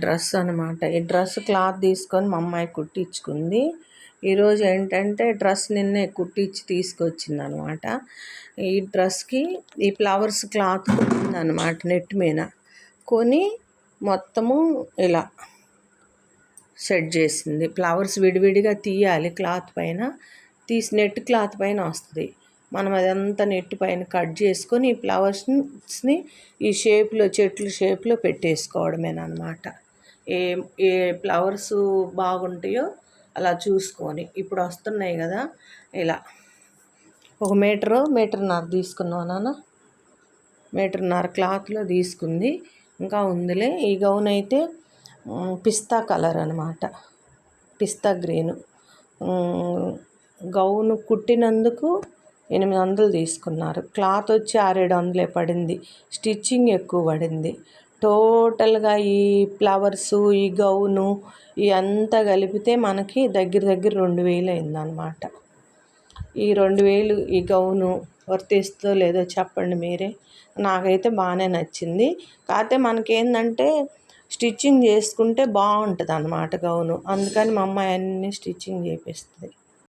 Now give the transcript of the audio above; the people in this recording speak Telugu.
డ్రెస్ అనమాట. ఈ డ్రెస్ క్లాత్ తీసుకొని మా అమ్మాయి కుట్టించుకుంది. ఈరోజు ఏంటంటే డ్రెస్ నిన్నే కుట్టించి తీసుకొచ్చింది అనమాట. ఈ డ్రెస్కి ఈ ఫ్లవర్స్ క్లాత్ కొనిందనమాట నెట్ మీద. కొని మొత్తము ఇలా సెట్ చేసింది. ఫ్లవర్స్ విడివిడిగా తీయాలి క్లాత్ పైన, తీసి నెట్ క్లాత్ పైన వస్తుంది. మనం అదంతా నెట్ పైన కట్ చేసుకొని ఈ ఫ్లవర్స్ని ఈ షేప్లో చెట్ల షేప్లో పెట్టేసుకోవడమేనమాట. ఏ ఏ ఫ్లవర్స్ బాగుంటాయో అలా చూసుకొని ఇప్పుడు వస్తున్నాయి కదా, ఇలా 1 మీటర్న్నర తీసుకున్నావు నాన్న. మీటర్న్నర క్లాత్లో తీసుకుంది. ఇంకా ఉందిలే. ఈ గౌన్ అయితే పిస్తా కలర్ అనమాట, పిస్తా గ్రీను. గౌను కుట్టినందుకు 800 తీసుకున్నారు. క్లాత్ వచ్చి 600-700 పడింది. స్టిచ్చింగ్ ఎక్కువ పడింది. టోటల్గా ఈ ఫ్లవర్సు, ఈ గౌను ఇవంతా కలిపితే మనకి దగ్గర 2000 అయిందనమాట. ఈ 2000 ఈ గౌను వర్తిస్తుందో లేదో చెప్పండి మీరే. నాకైతే బాగానే నచ్చింది. కాకపోతే మనకేంటంటే స్టిచ్చింగ్ చేసుకుంటే బాగుంటుంది అన్నమాట గౌను. అందుకని మా అమ్మాయి అన్నీ స్టిచ్చింగ్ చేపిస్తుంది.